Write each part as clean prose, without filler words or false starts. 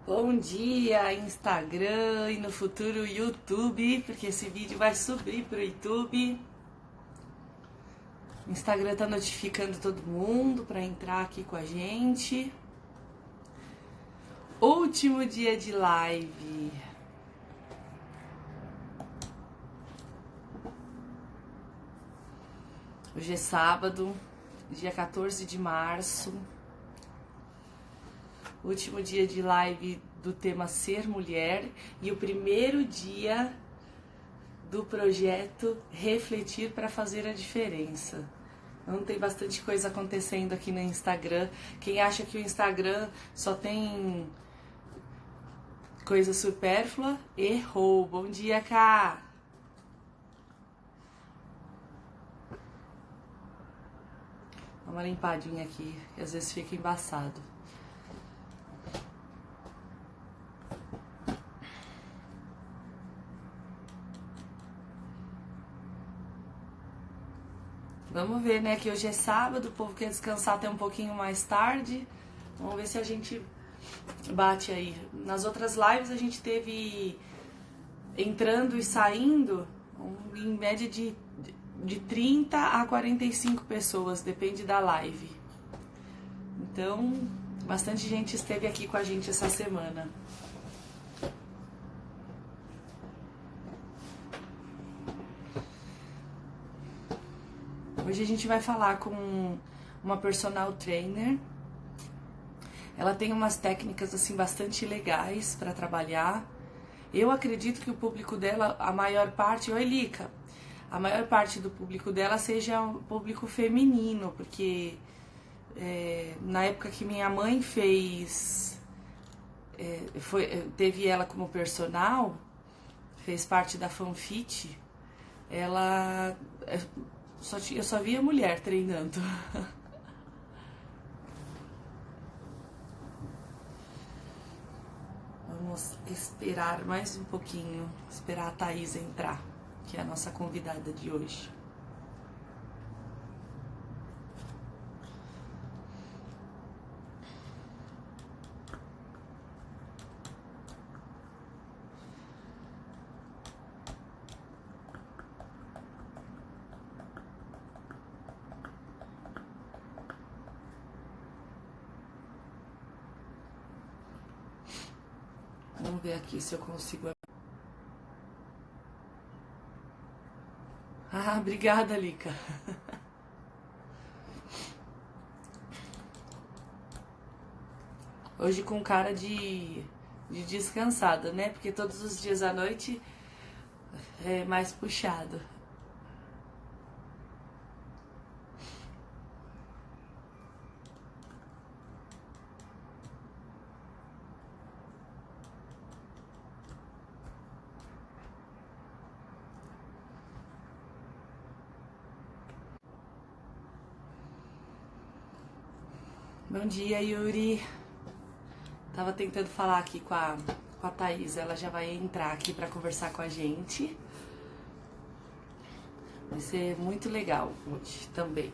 Bom dia, Instagram e no futuro YouTube, porque esse vídeo vai subir pro YouTube. O Instagram tá notificando todo mundo para entrar aqui com a gente. Último dia de live. Hoje é sábado, dia 14 de março. Último dia de live do tema Ser Mulher e o primeiro dia do projeto Refletir para Fazer a Diferença. Então tem bastante coisa acontecendo aqui no Instagram. Quem acha que o Instagram só tem coisa supérflua, errou. Bom dia, Cá! Dá uma limpadinha aqui, que às vezes fica embaçado. Vamos ver, né, que hoje é sábado, o povo quer descansar até um pouquinho mais tarde. Vamos ver se a gente bate aí. Nas outras lives a gente teve entrando e saindo em média de 30 a 45 pessoas, depende da live. Então, bastante gente esteve aqui com a gente essa semana. Hoje a gente vai falar com uma personal trainer. Ela tem umas técnicas assim bastante legais para trabalhar. Eu acredito que o público dela, a maior parte, oi Lica, a maior parte do público dela seja um público feminino, porque na época que minha mãe teve ela como personal, fez parte da Fanfit, ela eu só via mulher treinando. Vamos esperar mais um pouquinho, esperar a Thaís entrar, que é a nossa convidada de hoje. Vamos ver aqui se eu consigo. Ah, obrigada, Lica. Hoje com cara de descansada, né? Porque todos os dias à noite é mais puxado. Bom dia, Yuri. Tava tentando falar aqui com a Thaís, ela já vai entrar aqui para conversar com a gente. Vai ser muito legal hoje também.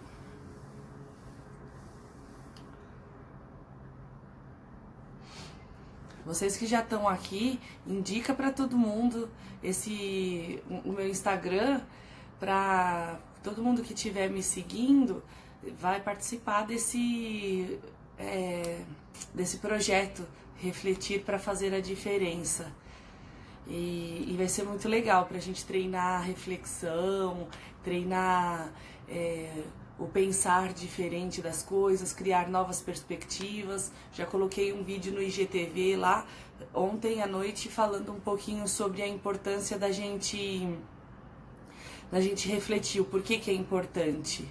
Vocês que já estão aqui, indica para todo mundo o meu Instagram, para todo mundo que estiver me seguindo, vai participar desse projeto Refletir para Fazer a Diferença. E vai ser muito legal para a gente treinar a reflexão, treinar o pensar diferente das coisas, criar novas perspectivas. Já coloquei um vídeo no IGTV lá ontem à noite falando um pouquinho sobre a importância da gente refletir, o porquê que é importante.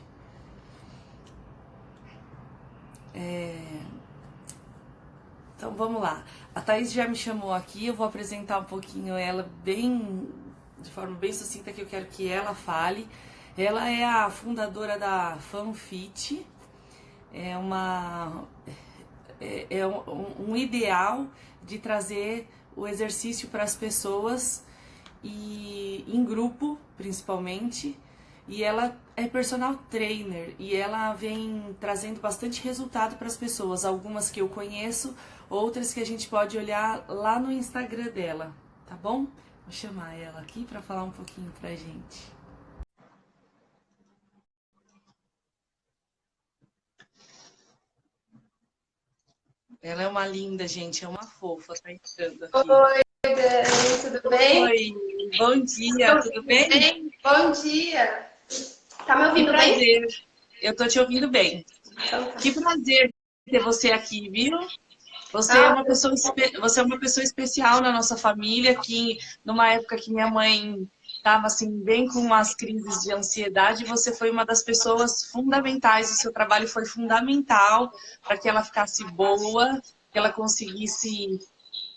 Então vamos lá. A Thaís já me chamou aqui, eu vou apresentar um pouquinho ela de forma bem sucinta, que eu quero que ela fale. Ela é a fundadora da Fanfit, é um ideal de trazer o exercício para as pessoas e em grupo, principalmente. E ela é personal trainer e ela vem trazendo bastante resultado para as pessoas, algumas que eu conheço, outras que a gente pode olhar lá no Instagram dela, tá bom? Vou chamar ela aqui para falar um pouquinho pra gente. Ela é uma linda, gente, é uma fofa, tá entrando aqui. Oi, Dani, tudo bem? Oi, bom dia, tudo bem? Bom dia. Tá me Que ouvindo bem? prazer, eu tô te ouvindo bem. Então tá. Que prazer ter você aqui, viu? Você é Ah, uma pessoa, você é uma pessoa especial na nossa família, que numa época que minha mãe estava assim, bem com umas crises de ansiedade, você foi uma das pessoas fundamentais, o seu trabalho foi fundamental para que ela ficasse boa, que ela conseguisse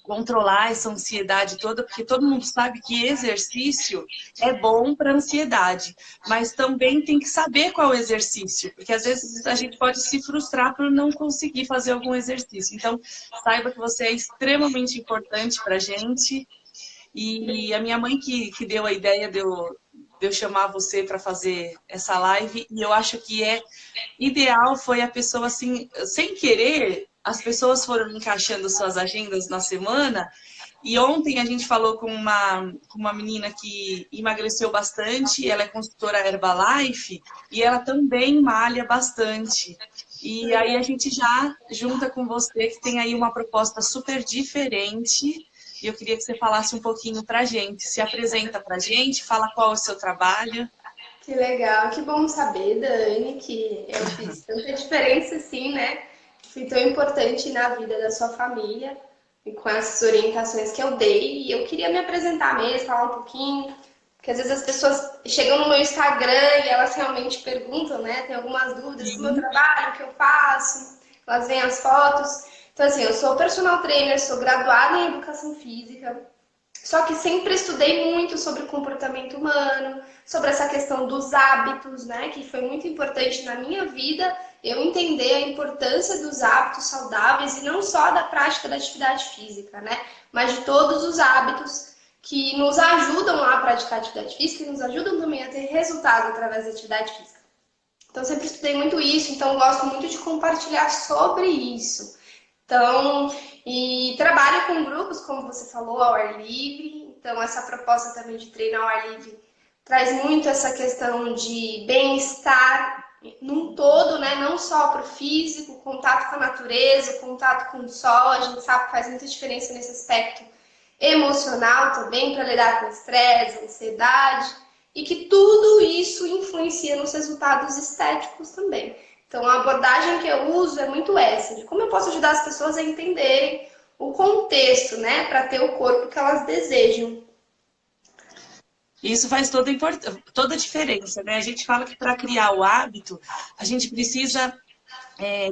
controlar essa ansiedade toda, porque todo mundo sabe que exercício é bom para ansiedade, mas também tem que saber qual é o exercício, porque às vezes a gente pode se frustrar por não conseguir fazer algum exercício. Então, saiba que você é extremamente importante para a gente. E a minha mãe que deu a ideia de eu chamar você para fazer essa live, e eu acho que é ideal, foi a pessoa assim, sem querer, as pessoas foram encaixando suas agendas na semana, e ontem a gente falou com uma menina que emagreceu bastante, ela é consultora Herbalife, e ela também malha bastante. E aí a gente já junta com você, que tem aí uma proposta super diferente, e eu queria que você falasse um pouquinho pra gente, se apresenta pra gente, fala qual é o seu trabalho. que legal. Que bom saber, Dani, que eu fiz tanta diferença assim, né? Fui tão importante na vida da sua família e com essas orientações que eu dei. E eu queria me apresentar mesmo, falar um pouquinho, porque às vezes as pessoas chegam no meu Instagram e elas realmente perguntam, né? Tem algumas dúvidas com o meu Sim. trabalho, o que eu faço, elas veem as fotos. Então, assim, eu sou personal trainer, sou graduada em educação física, só que sempre estudei muito sobre o comportamento humano, sobre essa questão dos hábitos, né? Que foi muito importante na minha vida eu entender a importância dos hábitos saudáveis e não só da prática da atividade física, né? Mas de todos os hábitos que nos ajudam a praticar atividade física e nos ajudam também a ter resultado através da atividade física. Então, sempre estudei muito isso, então gosto muito de compartilhar sobre isso. Então, e trabalho com grupos, como você falou, ao ar livre. Então, essa proposta também de treino ao ar livre traz muito essa questão de bem-estar num todo, né? Não só para o físico, contato com a natureza, contato com o sol. A gente sabe que faz muita diferença nesse aspecto emocional também, para lidar com estresse, ansiedade, e que tudo isso influencia nos resultados estéticos também. Então, a abordagem que eu uso é muito essa, de como eu posso ajudar as pessoas a entenderem o contexto, né, para ter o corpo que elas desejam. Isso faz toda a diferença, né? A gente fala que para criar o hábito, a gente precisa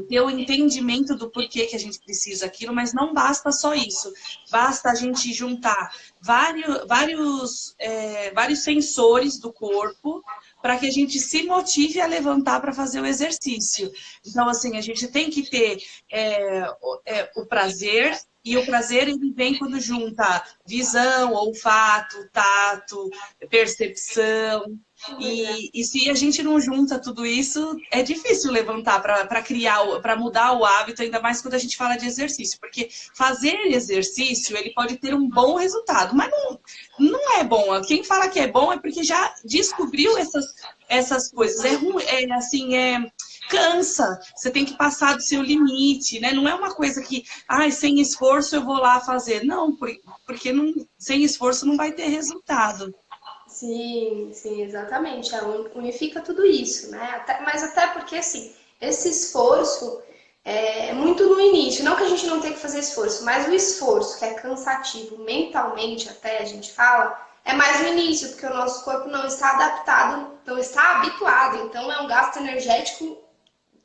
ter o entendimento do porquê que a gente precisa aquilo, mas não basta só isso. Basta a gente juntar vários sensores do corpo para que a gente se motive a levantar para fazer o exercício. Então, assim, a gente tem que ter o prazer, e o prazer ele vem quando junta visão, olfato, tato, percepção. E se a gente não junta tudo isso, é difícil levantar para criar, para mudar o hábito, ainda mais quando a gente fala de exercício, porque fazer exercício ele pode ter um bom resultado, mas não é bom. Quem fala que é bom é porque já descobriu essas coisas. É ruim, cansa, você tem que passar do seu limite, né? Não é uma coisa que, sem esforço eu vou lá fazer. Não, porque não, sem esforço não vai ter resultado. Sim, sim, exatamente. Unifica tudo isso, né? Mas até porque, assim, esse esforço é muito no início. Não que a gente não tenha que fazer esforço, mas o esforço, que é cansativo mentalmente, até a gente fala, é mais no início, porque o nosso corpo não está adaptado, não está habituado. Então, é um gasto energético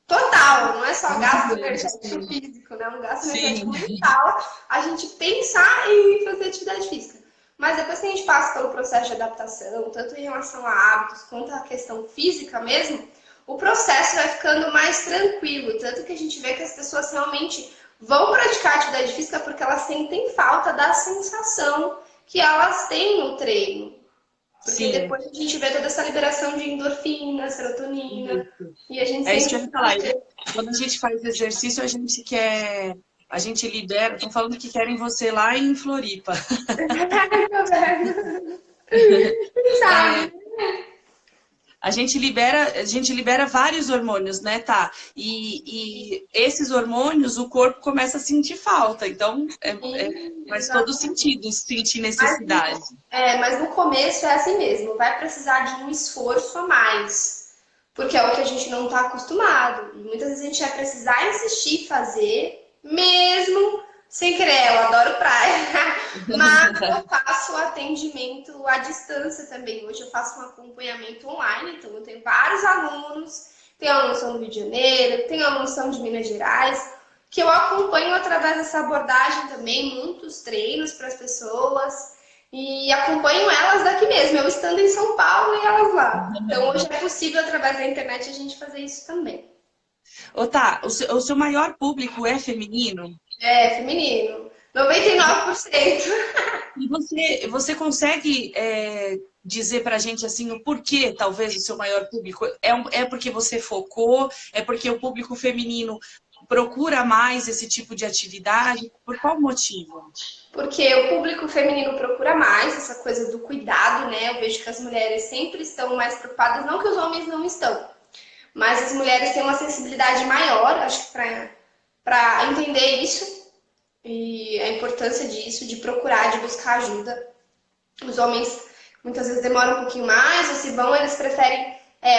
total, não é só Muito gasto grande, energético sim. físico, né? Um gasto energético Sim. mental, a gente pensar em fazer atividade física. Mas depois que a gente passa pelo processo de adaptação, tanto em relação a hábitos quanto a questão física mesmo, o processo vai ficando mais tranquilo. Tanto que a gente vê que as pessoas realmente vão praticar atividade física porque elas sentem falta da sensação que elas têm no treino. Porque Sim. depois a gente vê toda essa liberação de endorfina, serotonina, Isso. e a gente É isso que sente eu um ia falar. prazer. Quando a gente faz exercício, a gente quer A gente libera, estão falando que querem você lá em Floripa. Sabe? A gente libera vários hormônios, né, tá? E esses hormônios, o corpo começa a sentir falta. Então, Sim, faz todo exatamente. sentido sentir Mas, necessidade. mas no começo é assim mesmo, vai precisar de um esforço a mais, porque é o que a gente não está acostumado. E muitas vezes a gente vai precisar insistir em fazer, mesmo sem querer. Eu adoro praia, mas eu faço atendimento à distância também. Hoje eu faço um acompanhamento online, então eu tenho vários alunos, tem alunos que são do Rio de Janeiro, tem alunos que são de Minas Gerais, que eu acompanho através dessa abordagem também, muitos treinos para as pessoas e acompanho elas daqui mesmo, eu estando em São Paulo e elas lá. Então hoje é possível através da internet a gente fazer isso também. Ô, tá, o seu maior público é feminino? É, feminino. 99%. E você consegue dizer pra gente assim o porquê, talvez, o seu maior público? É porque você focou? É porque o público feminino procura mais esse tipo de atividade? Por qual motivo? Porque o público feminino procura mais essa coisa do cuidado, né? Eu vejo que as mulheres sempre estão mais preocupadas, não que os homens não estão, mas as mulheres têm uma sensibilidade maior, acho que para entender isso e a importância disso, de procurar, de buscar ajuda. Os homens muitas vezes demoram um pouquinho mais, ou se vão, eles preferem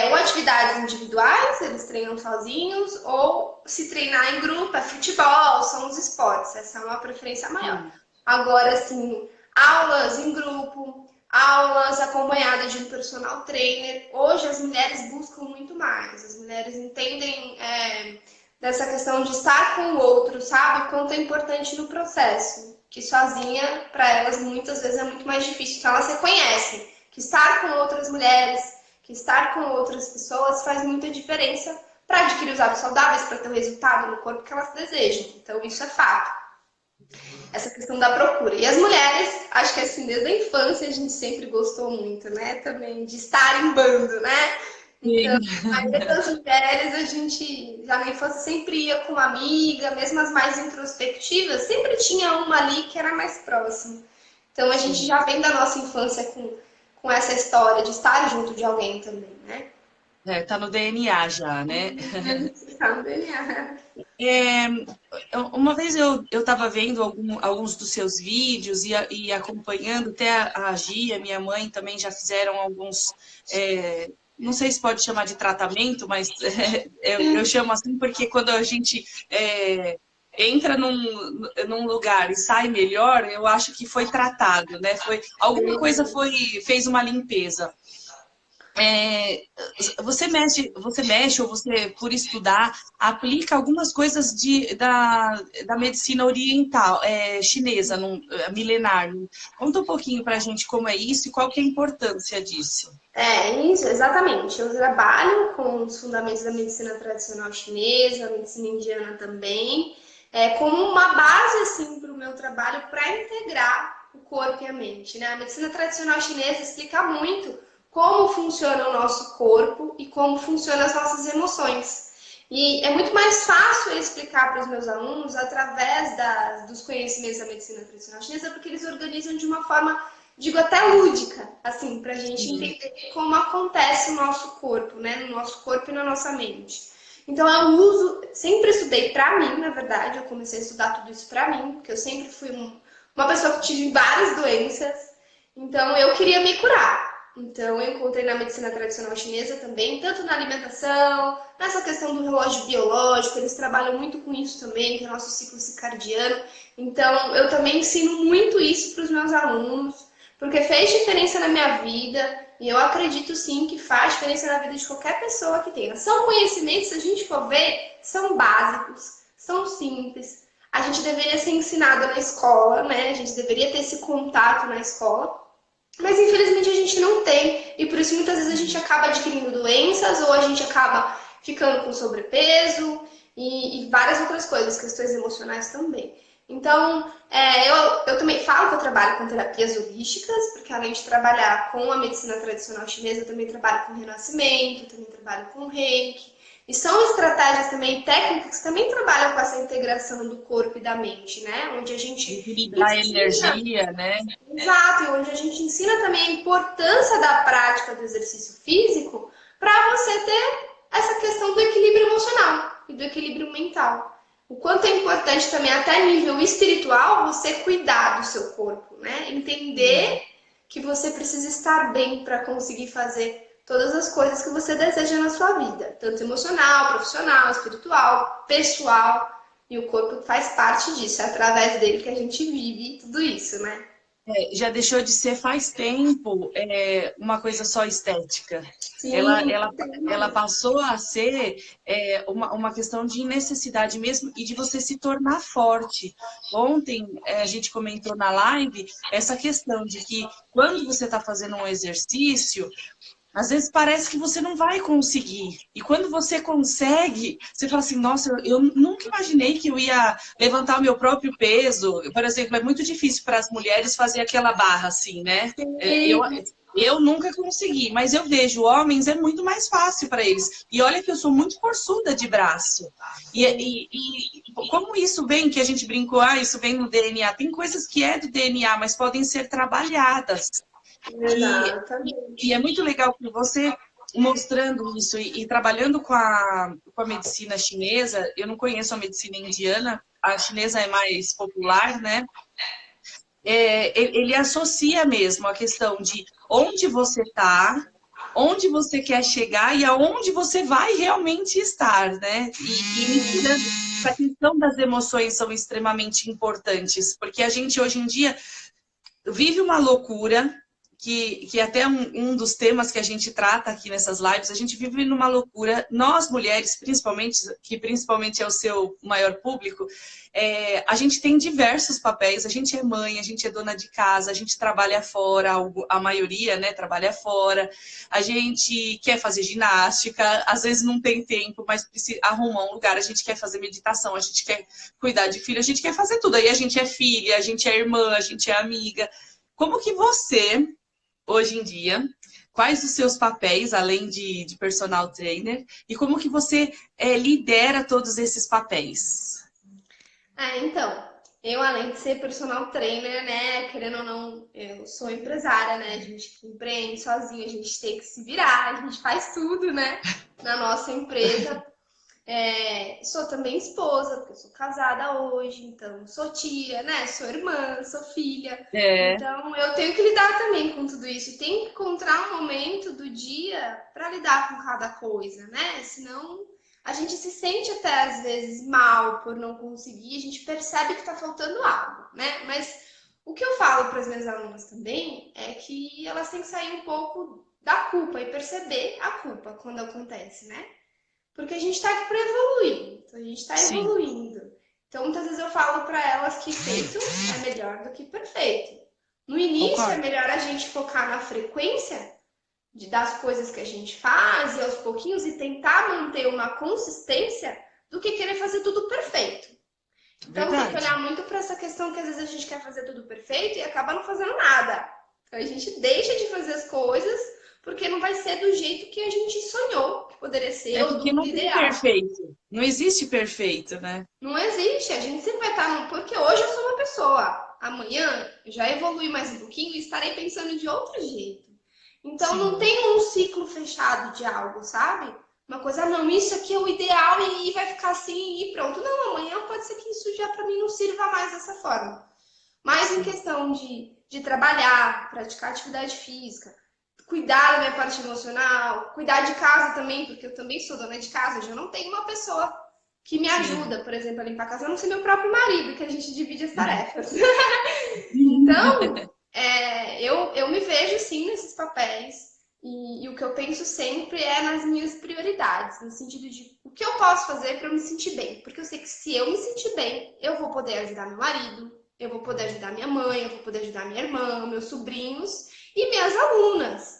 ou atividades individuais, eles treinam sozinhos, ou se treinar em grupo, é futebol, são os esportes, essa é uma preferência maior. Agora, assim, aulas em grupo, aulas acompanhadas de um personal trainer, hoje as mulheres buscam muito mais, as mulheres entendem dessa questão de estar com o outro, sabe? Quanto é importante no processo. Que sozinha, para elas, muitas vezes é muito mais difícil. Então, elas reconhecem que estar com outras mulheres, que estar com outras pessoas faz muita diferença para adquirir os hábitos saudáveis, para ter o resultado no corpo que elas desejam. Então, isso é fato. Essa questão da procura. E as mulheres, acho que assim, desde a infância a gente sempre gostou muito, né? Também de estar em bando, né? Então, Sim. a maioria das mulheres, a gente já na infância sempre ia com uma amiga, mesmo as mais introspectivas, sempre tinha uma ali que era mais próxima. Então, a gente já vem da nossa infância com essa história de estar junto de alguém também, né? Tá no DNA já, né? Sabe? É, uma vez eu estava vendo alguns dos seus vídeos e acompanhando, até a Gia, minha mãe, também já fizeram alguns. Não sei se pode chamar de tratamento, mas eu chamo assim porque quando a gente entra num lugar e sai melhor, eu acho que foi tratado, né? Alguma coisa fez uma limpeza. É, você mexe ou você, por estudar, aplica algumas coisas da medicina oriental, chinesa, milenar. Conta um pouquinho para a gente como é isso e qual que é a importância disso. Isso, exatamente. Eu trabalho com os fundamentos da medicina tradicional chinesa, medicina indiana também, como uma base assim para o meu trabalho para integrar o corpo e a mente, né? A medicina tradicional chinesa explica muito como funciona o nosso corpo e como funcionam as nossas emoções. E é muito mais fácil eu explicar para os meus alunos através dos conhecimentos da medicina tradicional chinesa, porque eles organizam de uma forma, digo, até lúdica, assim, para a gente Sim. entender como acontece o nosso corpo, né? No nosso corpo e na nossa mente. Então eu uso, sempre estudei para mim, na verdade, eu comecei a estudar tudo isso para mim, porque eu sempre fui uma pessoa que tive várias doenças, então eu queria me curar. Então, eu encontrei na medicina tradicional chinesa também, tanto na alimentação, nessa questão do relógio biológico, eles trabalham muito com isso também, que é o nosso ciclo circadiano. Então, eu também ensino muito isso para os meus alunos, porque fez diferença na minha vida e eu acredito sim que faz diferença na vida de qualquer pessoa que tenha. São conhecimentos, se a gente for ver, são básicos, são simples. A gente deveria ser ensinado na escola, né? A gente deveria ter esse contato na escola. Mas infelizmente a gente não tem, e por isso muitas vezes a gente acaba adquirindo doenças ou a gente acaba ficando com sobrepeso e várias outras coisas, questões emocionais também. Então, eu também falo que eu trabalho com terapias holísticas, porque além de trabalhar com a medicina tradicional chinesa, eu também trabalho com renascimento, também trabalho com reiki. E são estratégias também técnicas que também trabalham com essa integração do corpo e da mente, né? Onde a gente Equilibrar a ensina, energia, né? exato, e onde a gente ensina também a importância da prática do exercício físico para você ter essa questão do equilíbrio emocional e do equilíbrio mental. O quanto é importante também, até nível espiritual, você cuidar do seu corpo, né? Entender que você precisa estar bem para conseguir fazer todas as coisas que você deseja na sua vida, tanto emocional, profissional, espiritual, pessoal, e o corpo faz parte disso, é através dele que a gente vive tudo isso, né? Já deixou de ser faz tempo uma coisa só estética. Ela, Sim, ela, ela passou a ser uma questão de necessidade mesmo e de você se tornar forte. Ontem a gente comentou na live essa questão de que quando você está fazendo um exercício, às vezes parece que você não vai conseguir. E quando você consegue, você fala assim, nossa, eu nunca imaginei que eu ia levantar o meu próprio peso. Por exemplo, é muito difícil para as mulheres fazer aquela barra assim, né? Eu nunca consegui, mas eu vejo homens, é muito mais fácil para eles. E olha que eu sou muito forçuda de braço. E como isso vem, que a gente brincou, isso vem no DNA. Tem coisas que é do DNA, mas podem ser trabalhadas. E é exatamente. muito legal que você mostrando isso e trabalhando com a medicina chinesa, eu não conheço a medicina indiana, a chinesa é mais popular, né? Ele associa mesmo a questão de onde você está, onde você quer chegar e aonde você vai realmente estar, né? E misturando. Essa questão das emoções são extremamente importantes, porque a gente hoje em dia vive uma loucura, que até um dos temas que a gente trata aqui nessas lives, a gente vive numa loucura, nós mulheres, principalmente, que principalmente é o seu maior público, a gente tem diversos papéis, a gente é mãe, a gente é dona de casa, a gente trabalha fora, a maioria, né, trabalha fora, a gente quer fazer ginástica, às vezes não tem tempo, mas precisa arrumar um lugar, a gente quer fazer meditação, a gente quer cuidar de filho, a gente quer fazer tudo, aí a gente é filha, a gente é irmã, a gente é amiga. Como que você, hoje em dia, quais os seus papéis, além de personal trainer, e como que você lidera todos esses papéis? Então, eu além de ser personal trainer, né, querendo ou não, eu sou empresária, né, a gente empreende sozinho, a gente tem que se virar, a gente faz tudo, né, na nossa empresa. Sou também esposa, porque eu sou casada hoje, então sou tia, né? Sou irmã, sou filha. É, Então eu tenho que lidar também com tudo isso. Tenho que encontrar um momento do dia para lidar com cada coisa, né? Senão a gente se sente até às vezes mal por não conseguir, a gente percebe que está faltando algo, né? Mas o que eu falo para as minhas alunas também é que elas têm que sair um pouco da culpa e perceber a culpa quando acontece, né? Porque a gente está aqui para evoluir. Então a gente está sim, evoluindo. Então muitas vezes eu falo para elas que feito é melhor do que perfeito. No início é concordo. melhor a gente focar na frequência das coisas que a gente faz e aos pouquinhos e tentar manter uma consistência do que querer fazer tudo perfeito. Então tem que Verdade. olhar muito para essa questão que às vezes a gente quer fazer tudo perfeito e acaba não fazendo nada. Então a gente deixa de fazer as coisas porque não vai ser do jeito que a gente sonhou que poderia ser É ou porque do não tem ideal. perfeito. Não existe perfeito, né? Não existe, a gente sempre vai estar no. Porque hoje eu sou uma pessoa, amanhã eu já evolui mais um pouquinho e estarei pensando de outro jeito. Então não Sim, tem um ciclo fechado de algo, sabe? Uma coisa, não, isso aqui é o ideal e vai ficar assim e pronto. Não, amanhã pode ser que isso já para mim não sirva mais dessa forma. Mas em sim, questão de trabalhar, praticar atividade física, cuidar da minha parte emocional, cuidar de casa também, porque eu também sou dona de casa, eu já não tenho uma pessoa que me sim. ajuda, por exemplo, a limpar a casa, a não ser meu próprio marido, que a gente divide as tarefas. Então, eu me vejo sim nesses papéis. E o que eu penso sempre é nas minhas prioridades, no sentido de o que eu posso fazer para eu me sentir bem. Porque eu sei que se eu me sentir bem, eu vou poder ajudar meu marido, eu vou poder ajudar minha mãe, eu vou poder ajudar minha irmã, meus sobrinhos e minhas alunas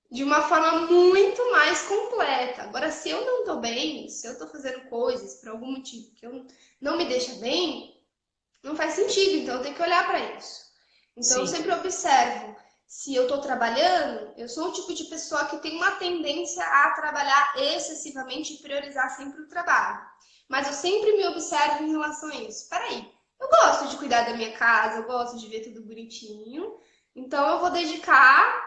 de uma forma muito mais completa. Agora, se eu não estou bem, se eu estou fazendo coisas por algum motivo que eu não me deixa bem, não faz sentido. Então, eu tenho que olhar para isso. Então, eu Sim. sempre observo. se eu estou trabalhando, eu sou o tipo de pessoa que tem uma tendência a trabalhar excessivamente e priorizar sempre o trabalho. Mas eu sempre me observo em relação a isso. Peraí, eu gosto de cuidar da minha casa, eu gosto de ver tudo bonitinho, então eu vou dedicar,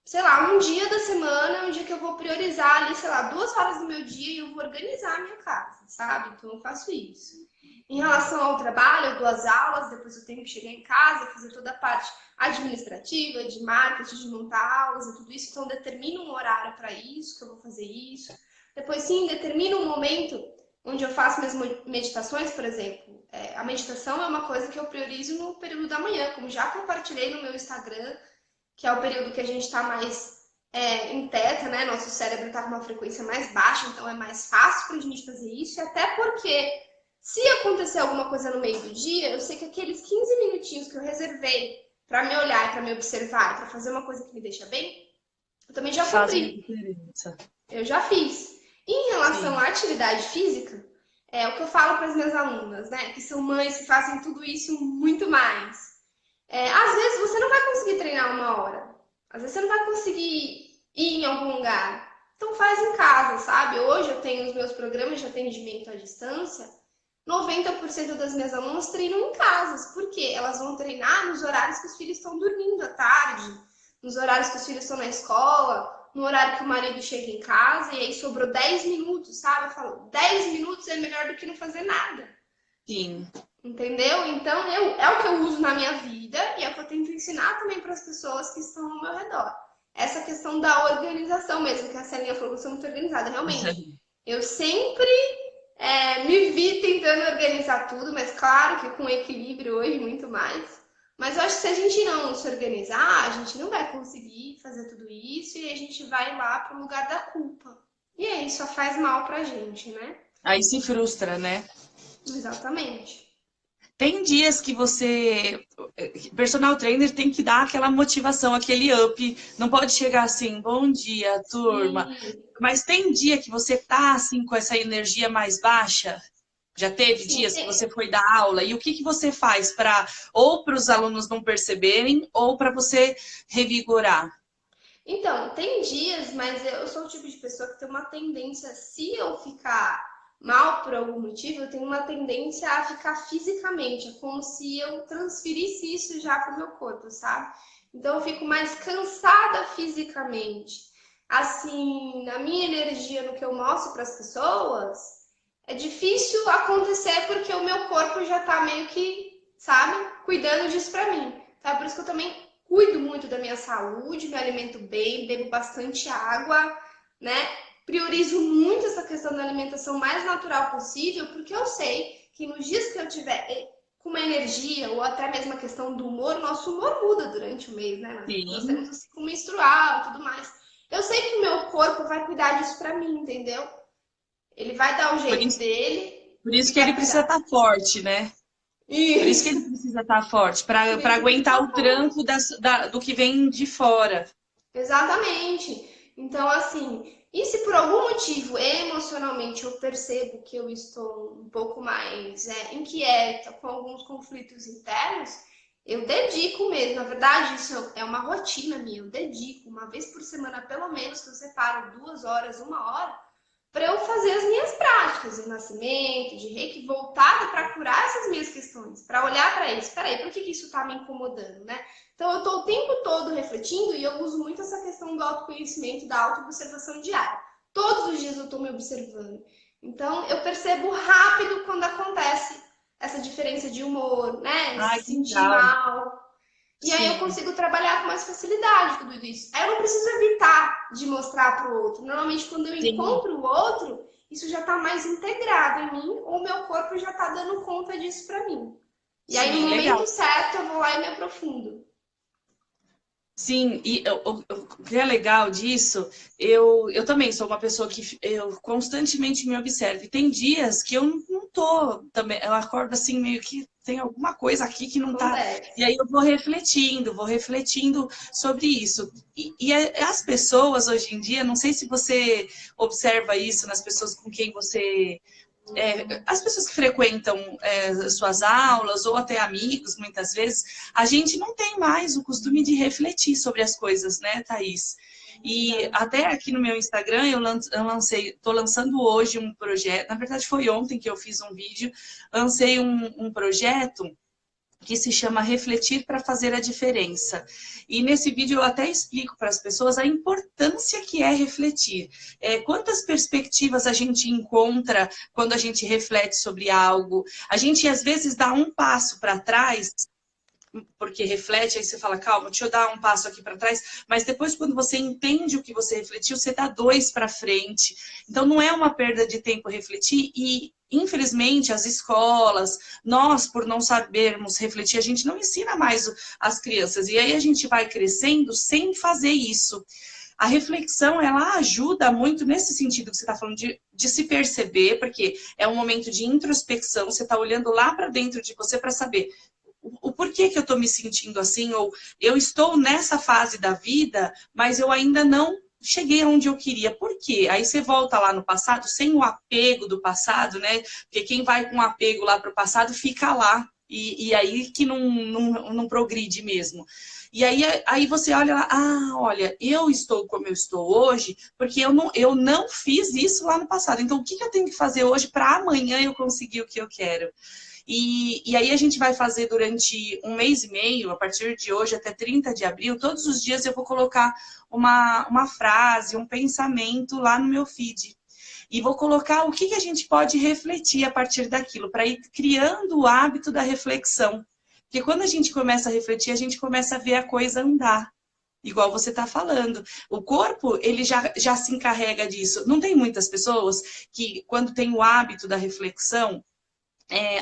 sei lá, um dia da semana, um dia que eu vou priorizar ali, sei lá, 2 horas do meu dia e eu vou organizar a minha casa, sabe? Então eu faço isso. Em relação ao trabalho, eu dou as aulas, depois eu tenho que chegar em casa, fazer toda a parte administrativa, de marketing, de montar aulas e tudo isso. Então, determino um horário para isso, que eu vou fazer isso. Depois, sim, determino um momento onde eu faço minhas meditações, por exemplo. A meditação é uma coisa que eu priorizo no período da manhã, como já compartilhei no meu Instagram, que é o período que a gente está mais em teta, né? Nosso cérebro está com uma frequência mais baixa, então é mais fácil para a gente fazer isso. E até porque, se acontecer alguma coisa no meio do dia, eu sei que aqueles 15 minutinhos que eu reservei para me olhar, para me observar, para fazer uma coisa que me deixa bem, eu também já Fazem a cumpri. diferença. Eu já fiz. Em relação Sim. à atividade física, é o que eu falo para as minhas alunas, né? Que são mães que fazem tudo isso e muito mais. Às vezes você não vai conseguir treinar 1 hora. Às vezes você não vai conseguir ir em algum lugar. Então faz em casa, sabe? Hoje eu tenho os meus programas de atendimento à distância. 90% das minhas alunas treinam em casas. Por quê? Elas vão treinar nos horários que os filhos estão dormindo à tarde, nos horários que os filhos estão na escola, no horário que o marido chega em casa, e aí sobrou 10 minutos, sabe? Eu falo, 10 minutos é melhor do que não fazer nada. Sim. Entendeu? Então, é o que eu uso na minha vida e é o que eu tento ensinar também para as pessoas que estão ao meu redor. Essa questão da organização mesmo, que a Celinha falou que eu sou muito organizada. Realmente, eu sempre me vi tentando organizar tudo, mas claro que com equilíbrio hoje muito mais. Mas eu acho que se a gente não se organizar, a gente não vai conseguir fazer tudo isso e a gente vai lá para o lugar da culpa. E aí só faz mal pra gente, né? Aí se frustra, né? Exatamente. Tem dias que você, personal trainer, tem que dar aquela motivação, aquele up. Não pode chegar assim, bom dia, turma. Sim, Mas tem dia que você tá assim com essa energia mais baixa? Já teve sim. dias que você foi dar aula e o que que você faz para ou para os alunos não perceberem ou para você revigorar? Então, tem dias, mas eu sou o tipo de pessoa que tem uma tendência, se eu ficar mal por algum motivo, eu tenho uma tendência a ficar fisicamente, é como se eu transferisse isso já para o meu corpo, sabe? Então eu fico mais cansada fisicamente. Assim, na minha energia, no que eu mostro para as pessoas, é difícil acontecer porque o meu corpo já tá meio que, sabe, cuidando disso para mim. Tá? Por isso que eu também cuido muito da minha saúde, me alimento bem, bebo bastante água, né? Priorizo muito essa questão da alimentação mais natural possível, porque eu sei que nos dias que eu tiver com uma energia ou até mesmo a questão do humor, nosso humor muda durante o mês, né? Nós Sim. temos o ciclo menstrual e tudo mais. Eu sei que o meu corpo vai cuidar disso para mim, entendeu? Ele vai dar o Por jeito isso, dele por e isso que ele vai precisa cuidar. estar forte, né? Por isso que ele Isso. precisa estar forte, Por para isso que ele aguentar tá o forte. tranco do que vem de fora. Exatamente. Então, assim, e se por algum motivo emocionalmente eu percebo que eu estou um pouco mais inquieta, com alguns conflitos internos, eu dedico mesmo. Na verdade, isso é uma rotina minha. Eu dedico uma vez por semana, pelo menos, que eu separo 2 horas, 1 hora, para eu fazer as minhas práticas de nascimento, de reiki, voltada para curar essas minhas questões, para olhar para isso. Espera aí, por que isso está me incomodando, né? Então, eu estou o tempo todo refletindo e eu uso muito essa questão do autoconhecimento, da autoobservação diária. Todos os dias eu estou me observando. Então, eu percebo rápido quando acontece essa diferença de humor, né? Ai, Se que sentir legal. mal. E aí eu Sim, consigo trabalhar com mais facilidade tudo isso. Aí eu não preciso evitar de mostrar para o outro. Normalmente, quando eu sim, encontro o outro, isso já está mais integrado em mim, ou o meu corpo já está dando conta disso para mim. E aí, no sim, momento legal. certo, eu vou lá e me aprofundo. Sim, e o que é legal disso, eu também sou uma pessoa que eu constantemente me observo. E tem dias que eu não tô também, eu acordo assim meio que tem alguma coisa aqui que não tá. E Acontece. aí eu vou refletindo sobre isso. As pessoas hoje em dia, não sei se você observa isso nas pessoas com quem você as pessoas que frequentam suas aulas, ou até amigos, muitas vezes, a gente não tem mais o costume de refletir sobre as coisas, né, Thaís? E até aqui no meu Instagram, estou lançando hoje um projeto, na verdade foi ontem que eu fiz um vídeo, lancei um projeto que se chama Refletir para Fazer a Diferença. E nesse vídeo eu até explico para as pessoas a importância que é refletir. Quantas perspectivas a gente encontra quando a gente reflete sobre algo. A gente, às vezes, dá um passo para trás, porque reflete, aí você fala, calma, deixa eu dar um passo aqui para trás, mas depois, quando você entende o que você refletiu, você dá 2 para frente. Então, não é uma perda de tempo refletir e, infelizmente, as escolas, nós, por não sabermos refletir, a gente não ensina mais as crianças. E aí a gente vai crescendo sem fazer isso. A reflexão, ela ajuda muito nesse sentido que você está falando, de se perceber, porque é um momento de introspecção, você está olhando lá para dentro de você para saber o porquê que eu estou me sentindo assim, ou eu estou nessa fase da vida, mas eu ainda não cheguei onde eu queria. Por quê? Aí você volta lá no passado, sem o apego do passado, né? Porque quem vai com apego lá para o passado fica lá. E aí que não progride mesmo. E aí você olha lá, olha, eu estou como eu estou hoje, porque eu não fiz isso lá no passado. Então, o que eu tenho que fazer hoje para amanhã eu conseguir o que eu quero? E aí a gente vai fazer durante 1 mês e meio, a partir de hoje até 30 de abril, todos os dias eu vou colocar uma frase, um pensamento lá no meu feed. E vou colocar o que a gente pode refletir a partir daquilo, para ir criando o hábito da reflexão. Porque quando a gente começa a refletir, a gente começa a ver a coisa andar. Igual você está falando. O corpo, ele já se encarrega disso. Não tem muitas pessoas que, quando tem o hábito da reflexão,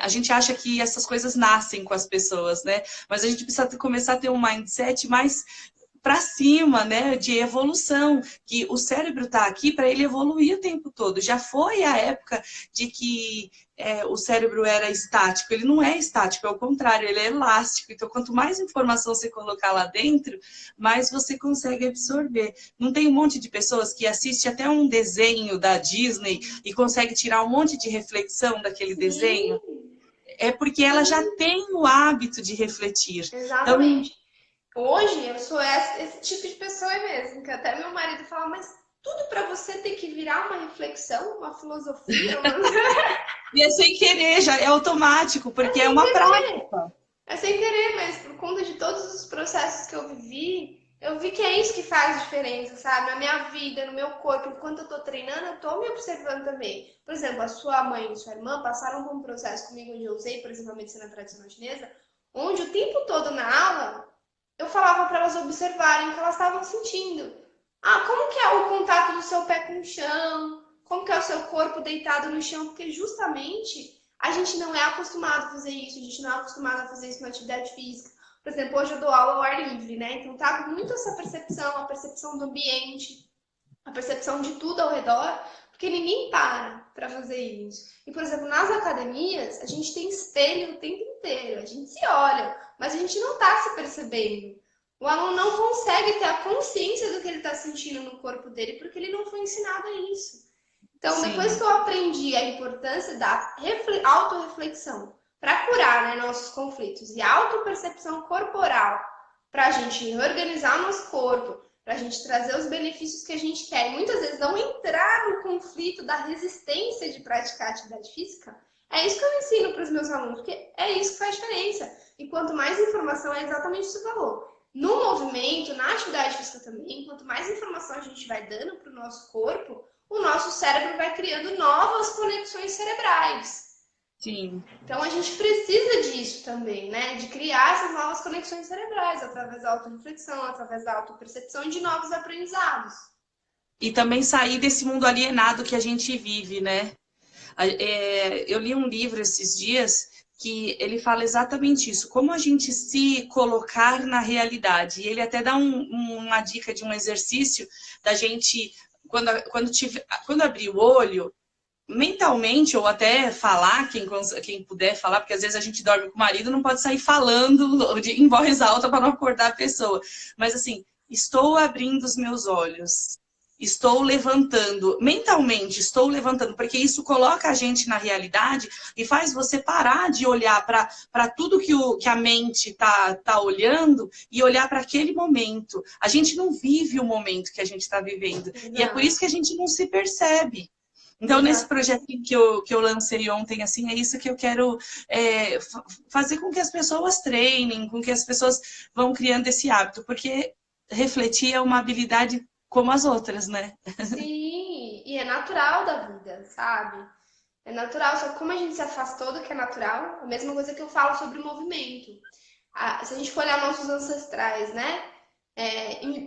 a gente acha que essas coisas nascem com as pessoas, né? Mas a gente precisa começar a ter um mindset mais para cima, né, de evolução, que o cérebro está aqui para ele evoluir o tempo todo. Já foi a época de que o cérebro era estático. Ele não é estático, é o contrário, ele é elástico. Então, quanto mais informação você colocar lá dentro, mais você consegue absorver. Não tem um monte de pessoas que assiste até um desenho da Disney e consegue tirar um monte de reflexão daquele desenho? É porque ela já tem o hábito de refletir. Exatamente. Então, hoje eu sou esse tipo de pessoa mesmo, que até meu marido fala, mas tudo para você tem que virar uma reflexão, uma filosofia. E é sem querer, já é automático, porque é uma prática. É sem querer, mas por conta de todos os processos que eu vivi, eu vi que é isso que faz diferença, sabe? Na minha vida, no meu corpo, enquanto eu tô treinando, eu tô me observando também. Por exemplo, a sua mãe e sua irmã passaram por um processo comigo onde eu usei, por exemplo, a medicina tradicional chinesa, onde o tempo todo na aula eu falava para elas observarem o que elas estavam sentindo. Como que é o contato do seu pé com o chão? Como que é o seu corpo deitado no chão? Porque justamente a gente não é acostumado a fazer isso, a gente não é acostumado a fazer isso na atividade física. Por exemplo, hoje eu dou aula ao ar livre, né? Então tá muito essa percepção, a percepção do ambiente, a percepção de tudo ao redor, porque ninguém para fazer isso. E, por exemplo, nas academias, a gente tem espelho o tempo inteiro, a gente se olha, mas a gente não está se percebendo. O aluno não consegue ter a consciência do que ele está sentindo no corpo dele, porque ele não foi ensinado a isso. Então, sim, depois que eu aprendi a importância da autorreflexão para curar, né, nossos conflitos e a autopercepção corporal para a gente reorganizar o nosso corpo, para a gente trazer os benefícios que a gente quer e muitas vezes não entrar no conflito da resistência de praticar atividade física, é isso que eu ensino para os meus alunos, porque é isso que faz diferença. E quanto mais informação, é exatamente isso que você falou. No movimento, na atividade física também, quanto mais informação a gente vai dando para o nosso corpo, o nosso cérebro vai criando novas conexões cerebrais. Sim. Então a gente precisa disso também, né? De criar essas novas conexões cerebrais através da autorreflexão, através da autopercepção e de novos aprendizados. E também sair desse mundo alienado que a gente vive, né? Eu li um livro esses dias que ele fala exatamente isso, como a gente se colocar na realidade. E ele até dá uma dica de um exercício da gente, quando abrir o olho, mentalmente, ou até falar, quem puder falar, porque às vezes a gente dorme com o marido, não pode sair falando em voz alta para não acordar a pessoa. Mas assim, estou abrindo os meus olhos. estou levantando, mentalmente estou levantando, porque isso coloca a gente na realidade e faz você parar de olhar para tudo que a mente tá olhando e olhar para aquele momento. A gente não vive o momento que a gente está vivendo. E é por isso Exato, que a gente não se percebe. Então, nesse exato. projeto que eu lancei ontem, assim, é isso que eu quero fazer com que as pessoas treinem, com que as pessoas vão criando esse hábito, porque refletir é uma habilidade como as outras, né? Sim, e é natural da vida, sabe? É natural, só que como a gente se afastou do que é natural, a mesma coisa que eu falo sobre o movimento. Se a gente for olhar nossos ancestrais, né?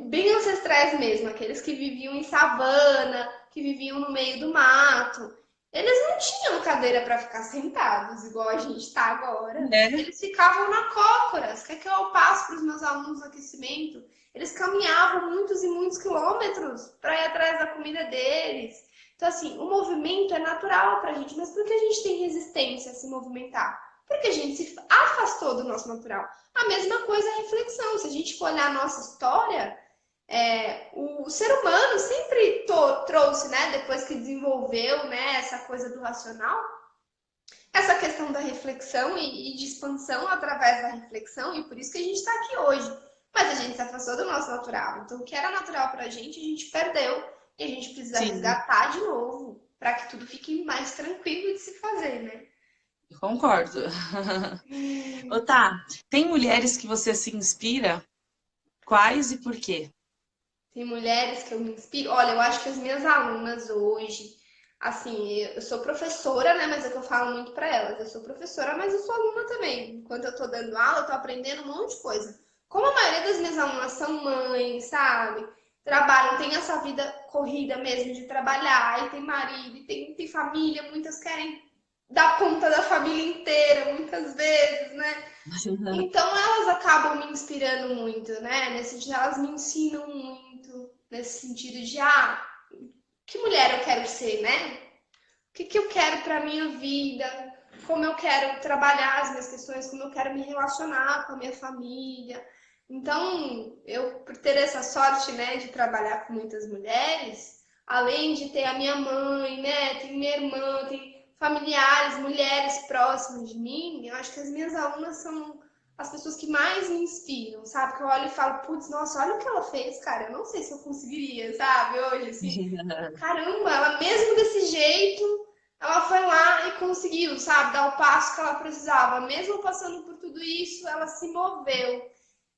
Bem ancestrais mesmo, aqueles que viviam em savana, que viviam no meio do mato. Eles não tinham cadeira para ficar sentados, igual a gente está agora. É. Eles ficavam na cócoras. Quer que eu passe para os meus alunos no aquecimento? Eles caminhavam muitos e muitos quilômetros para ir atrás da comida deles. Então, assim, o movimento é natural para a gente, mas por que a gente tem resistência a se movimentar? Porque a gente se afastou do nosso natural. A mesma coisa é a reflexão. Se a gente for olhar a nossa história, o ser humano sempre trouxe, né, depois que desenvolveu, né, essa coisa do racional, essa questão da reflexão e de expansão através da reflexão, e por isso que a gente está aqui hoje. Mas a gente se afastou do nosso natural. Então, o que era natural para a gente perdeu. E a gente precisa Sim, resgatar de novo, para que tudo fique mais tranquilo de se fazer, né? eu concordo. Ô, tá, tem mulheres que você se inspira? Quais e por quê? Tem mulheres que eu me inspiro. Olha, eu acho que as minhas alunas hoje, assim, eu sou professora, né? Mas é que eu falo muito para elas. Eu sou professora, mas eu sou aluna também. Enquanto eu tô dando aula, eu tô aprendendo um monte de coisa. Como a maioria das minhas alunas são mães, sabe? Trabalham, tem essa vida corrida mesmo de trabalhar, e tem marido, e tem família, muitas querem dar conta da família inteira, muitas vezes, né? Então elas acabam me inspirando muito, né? Nesse sentido, elas me ensinam muito, nesse sentido de, que mulher eu quero ser, né? O que eu quero para minha vida, como eu quero trabalhar as minhas questões, como eu quero me relacionar com a minha família. Então, eu, por ter essa sorte, né, de trabalhar com muitas mulheres, além de ter a minha mãe, né, tem minha irmã, tem familiares, mulheres próximas de mim, eu acho que as minhas alunas são as pessoas que mais me inspiram, sabe? Que eu olho e falo, putz, nossa, olha o que ela fez, cara, eu não sei se eu conseguiria, sabe? Hoje, assim, caramba, ela mesmo desse jeito, ela foi lá e conseguiu, sabe, dar o passo que ela precisava. Mesmo passando por tudo isso, ela se moveu.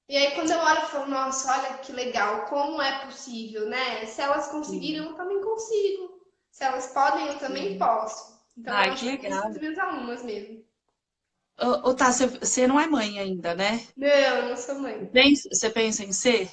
E aí, quando eu olho, eu falo, nossa, olha que legal, como é possível, né? Se elas conseguiram, Sim, eu também consigo. Se elas podem, eu também sim. posso. Então, eu Ai, que acho que tem que ser legal. das minhas alunas mesmo. Ô, tá, você não é mãe ainda, né? Não, eu não sou mãe. Você pensa em ser?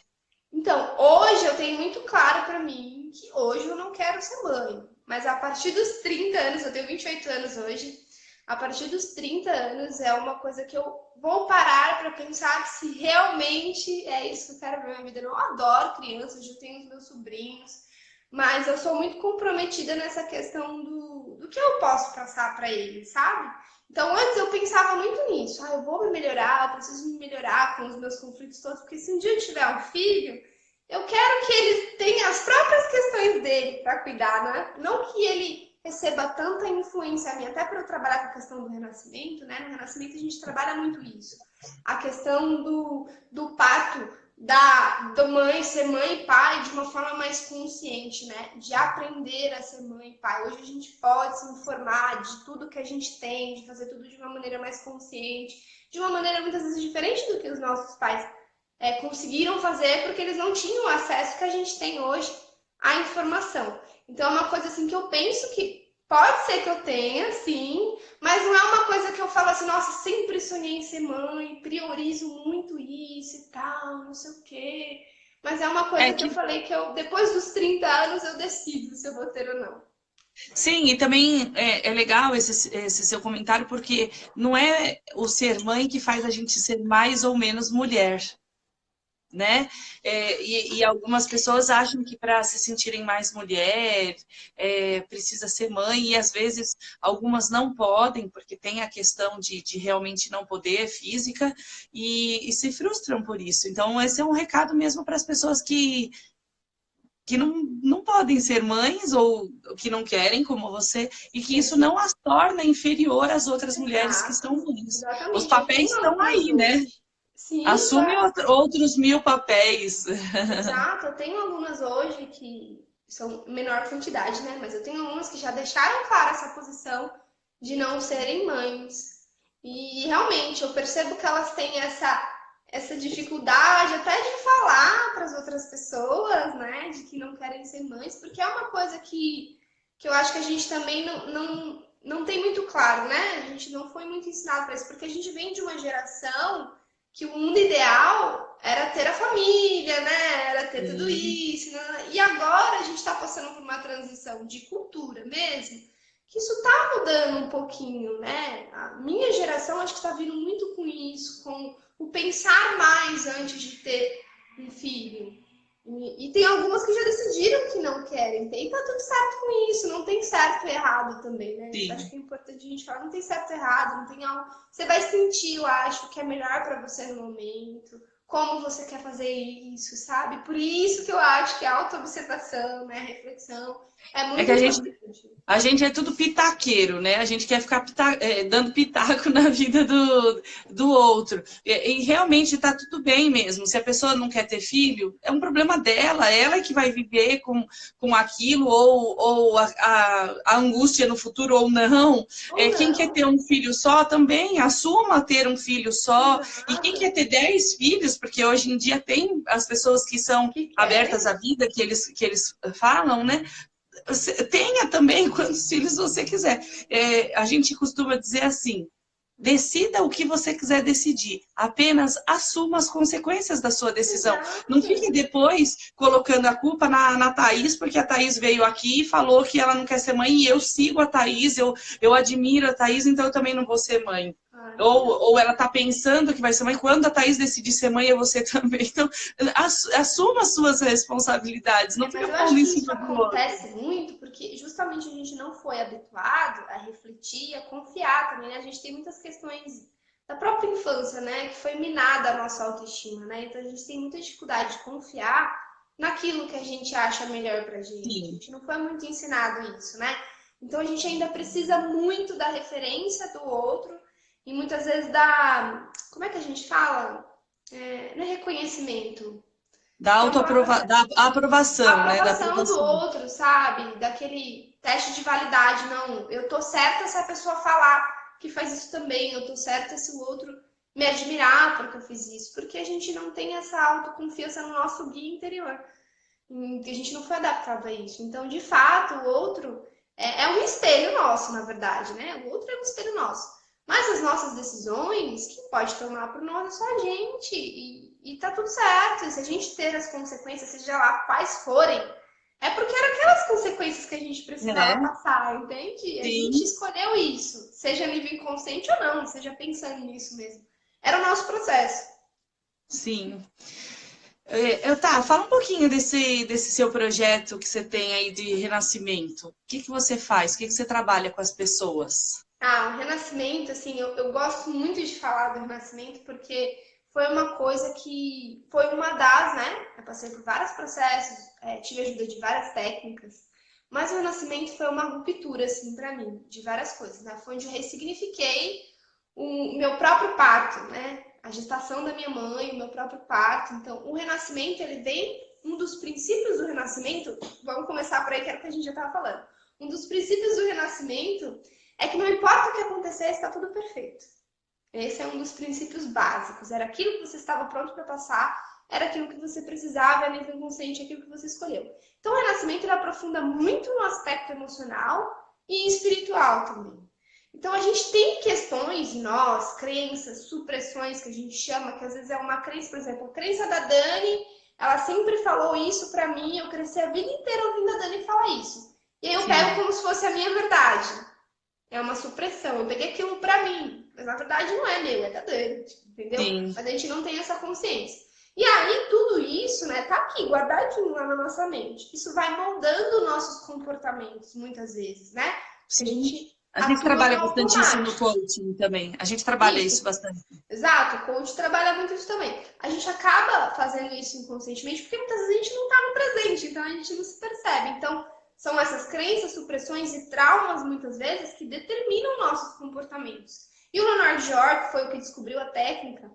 Então, hoje eu tenho muito claro para mim que hoje eu não quero ser mãe. Mas a partir dos 30 anos, eu tenho 28 anos hoje, a partir dos 30 anos é uma coisa que eu vou parar para pensar se realmente é isso que eu quero para minha vida. Eu adoro crianças, eu tenho os meus sobrinhos, mas eu sou muito comprometida nessa questão do que eu posso passar para eles, sabe? Então, antes eu pensava muito nisso. Eu vou me melhorar, eu preciso me melhorar com os meus conflitos todos, porque se um dia eu tiver um filho, eu quero que ele tenha as próprias questões dele para cuidar, né? Não que ele receba tanta influência minha, até para eu trabalhar com a questão do renascimento, né? No renascimento a gente trabalha muito isso. A questão do parto da mãe ser mãe e pai de uma forma mais consciente, né? De aprender a ser mãe e pai. Hoje a gente pode se informar de tudo que a gente tem, de fazer tudo de uma maneira mais consciente, de uma maneira muitas vezes diferente do que os nossos pais conseguiram fazer, porque eles não tinham o acesso que a gente tem hoje à informação. Então é uma coisa assim que eu penso que pode ser que eu tenha, sim, mas não é uma coisa que eu falo assim, nossa, sempre sonhei em ser mãe, priorizo muito isso e tal, não sei o quê. Mas é uma É coisa que eu que falei que eu, depois dos 30 anos, eu decido se eu vou ter ou não. sim, e também é legal esse seu comentário, porque não é o ser mãe que faz a gente ser mais ou menos mulher, né? E algumas pessoas acham que para se sentirem mais mulher, precisa ser mãe, e às vezes algumas não podem, porque tem a questão de realmente não poder física, e se frustram por isso. Então, esse é um recado mesmo para as pessoas que que não podem ser mães ou que não querem, como você, e que isso não as torna inferior às outras mulheres que são Exato, mães. Os exatamente. Eu papéis tenho estão alunas aí, né? hoje. Sim, Assume claro. outros 1000 papéis. Exato. Eu tenho alunas hoje que são menor quantidade, né? Mas eu tenho alunas que já deixaram clara essa posição de não serem mães. E realmente eu percebo que elas têm essa dificuldade até de falar para as outras pessoas, né? De que não querem ser mães, porque é uma coisa que eu acho que a gente também não tem muito claro, né? A gente não foi muito ensinado para isso, porque a gente vem de uma geração que o mundo ideal era ter a família, né? Era ter tudo Sim. isso, né? E agora a gente está passando por uma transição de cultura mesmo, que isso está mudando um pouquinho, né? A minha geração acho que está vindo muito com isso, com o pensar mais antes de ter um filho. E tem algumas que já decidiram que não querem, e tá tudo certo com isso, não tem certo e errado também, né? Isso acho Sim. que é importante a gente falar, não tem certo e errado, não tem algo. Você vai sentir, eu acho, que é melhor para você no momento, como você quer fazer isso, sabe? Por isso que eu acho que a autoobservação, né, a reflexão é É que muito a gente importante. A gente é tudo pitaqueiro, né? A gente quer ficar dando pitaco na vida do outro. E realmente está tudo bem mesmo. Se a pessoa não quer ter filho, é um problema dela. Ela é que vai viver com aquilo, ou a angústia no futuro, ou não. Ou Quem quer não, ter um filho só também, assuma ter um filho só. E quem exato, quer ter 10 filhos, porque hoje em dia tem as pessoas que são que abertas querem. à vida, que eles falam, né? Tenha também quantos filhos você quiser. A gente costuma dizer assim: decida o que você quiser decidir, apenas assuma as consequências da sua decisão. Não Exato. fique depois colocando a culpa na Thaís, porque a Thaís veio aqui e falou que ela não quer ser mãe, e eu sigo a Thaís, eu admiro a Thaís, então eu também não vou ser mãe. Claro que não. Ou ela está pensando que vai ser mãe, quando a Thaís decidir ser mãe, é você também. Então, assuma as suas responsabilidades, não Mas fica eu pondo acho em que isso cima do outro. acontece muito porque justamente a gente não foi habituado a refletir, a confiar também, né? A gente tem muitas questões da própria infância, né? Que foi minada a nossa autoestima, né? Então a gente tem muita dificuldade de confiar naquilo que a gente acha melhor pra gente. A Sim. gente não foi muito ensinado isso, né? Então a gente ainda precisa muito da referência do outro e muitas vezes da. Como é que a gente fala? Não é reconhecimento. Tem uma palavra Da a aprovação, né? Da aprovação do aprovação. outro, sabe? Daquele teste de validade. Não, eu tô certa se a pessoa falar que faz isso também. Eu tô certa se o outro me admirar porque eu fiz isso. Porque a gente não tem essa autoconfiança no nosso guia interior. A gente não foi adaptado a isso. Então, de fato, o outro é um espelho nosso, na verdade, né? O outro é um espelho nosso. Mas as nossas decisões, quem pode tomar por nós é só a gente. E tá tudo certo. E se a gente ter as consequências, seja lá quais forem, é porque eram aquelas consequências que a gente precisava É, passar, entende? A gente sim, escolheu isso, seja nível inconsciente ou não, seja pensando nisso mesmo. Era o nosso processo. sim. Fala um pouquinho desse seu projeto que você tem aí de renascimento. O que você faz? O que você trabalha com as pessoas? Ah, o Renascimento, assim, eu gosto muito de falar do Renascimento porque foi uma coisa que foi uma das, né? Eu passei por vários processos, tive ajuda de várias técnicas, mas o Renascimento foi uma ruptura, assim, para mim, de várias coisas, né? Foi onde eu ressignifiquei o meu próprio parto, né? A gestação da minha mãe, o meu próprio parto. Então, o Renascimento, ele vem, um dos princípios do Renascimento, vamos começar por aí, que era o que a gente já estava falando. Um dos princípios do Renascimento é que não importa o que acontecer, está tudo perfeito. Esse é um dos princípios básicos. Era aquilo que você estava pronto para passar, era aquilo que você precisava, era nível inconsciente, aquilo que você escolheu. Então, o Renascimento ele aprofunda muito no aspecto emocional e espiritual também. Então, a gente tem questões em nós, crenças, supressões que a gente chama, que às vezes é uma crença, por exemplo, a crença da Dani, ela sempre falou isso para mim, eu cresci a vida inteira ouvindo a Dani falar isso. E aí eu pego Sim, como se fosse a minha verdade. É uma supressão. Eu peguei aquilo pra mim, mas na verdade não é meu, é da Dani, entendeu? sim, Mas a gente não tem essa consciência. E aí tudo isso, né, tá aqui guardadinho lá na nossa mente. Isso vai moldando nossos comportamentos muitas vezes, né? Porque a sim. gente A gente atua trabalha no bastante isso no automático. coaching também. A gente trabalha isso Isso, bastante. exato, o coach trabalha muito isso também. A gente acaba fazendo isso inconscientemente porque muitas vezes a gente não está no presente, então a gente não se percebe. Então, são essas crenças, supressões e traumas, muitas vezes, que determinam nossos comportamentos. E o Leonard Jorge, que foi o que descobriu a técnica,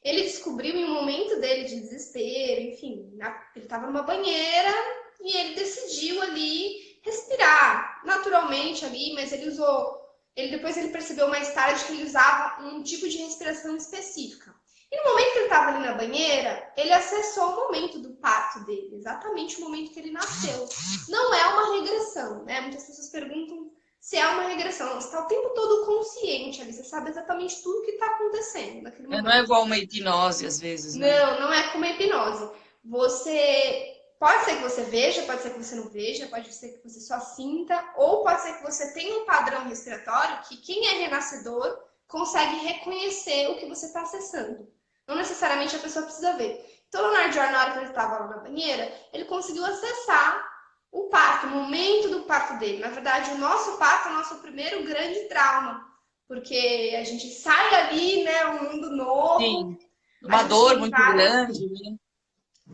ele descobriu em um momento dele de desespero, enfim, ele estava numa banheira e ele decidiu ali respirar naturalmente ali, mas ele usou depois ele percebeu mais tarde que ele usava um tipo de respiração específica. E no momento que ele estava ali na banheira, ele acessou o momento do parto dele, exatamente o momento que ele nasceu. Não é uma regressão, né? Muitas pessoas perguntam se é uma regressão. Você está o tempo todo consciente ali, você sabe exatamente tudo o que está acontecendo naquele Não é momento. igual uma hipnose, às vezes, né? Não, não é como a hipnose. Você pode ser que você veja, pode ser que você não veja, pode ser que você só sinta, ou pode ser que você tenha um padrão respiratório que quem é renascedor consegue reconhecer o que você está acessando. Não necessariamente a pessoa precisa ver. Então, o Leonardo Jordan, na hora que ele estava lá na banheira, ele conseguiu acessar o parto, o momento do parto dele. Na verdade, o nosso parto é o nosso primeiro grande trauma, porque a gente sai ali, né, um mundo novo, Sim. a Uma gente dor tem muito grande, né?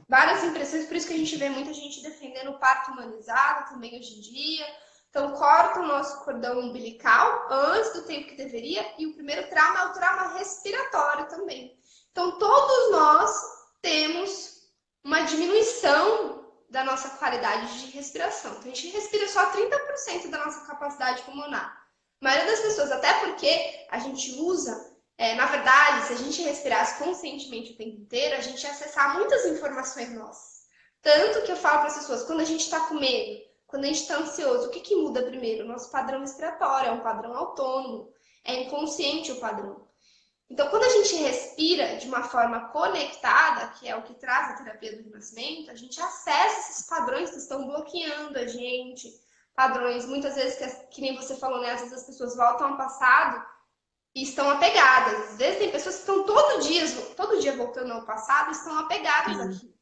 várias impressões, por isso que a gente vê muita gente defendendo o parto humanizado também hoje em dia. Então, corta o nosso cordão umbilical antes do tempo que deveria, e o primeiro trauma é o trauma respiratório também. Então, todos nós temos uma diminuição da nossa qualidade de respiração. Então, a gente respira só 30% da nossa capacidade pulmonar. A maioria das pessoas, até porque a gente usa na verdade, se a gente respirasse conscientemente o tempo inteiro, a gente ia acessar muitas informações nossas. Tanto que eu falo para as pessoas, quando a gente está com medo, quando a gente está ansioso, o que, que muda primeiro? O nosso padrão respiratório, é um padrão autônomo, é inconsciente o padrão. Então, quando a gente respira de uma forma conectada, que é o que traz a terapia do renascimento, a gente acessa esses padrões que estão bloqueando a gente, padrões, muitas vezes, que nem você falou, né? Às vezes as pessoas voltam ao passado e estão apegadas. Às vezes tem pessoas que estão todo dia voltando ao passado e estão apegadas Sim, aqui.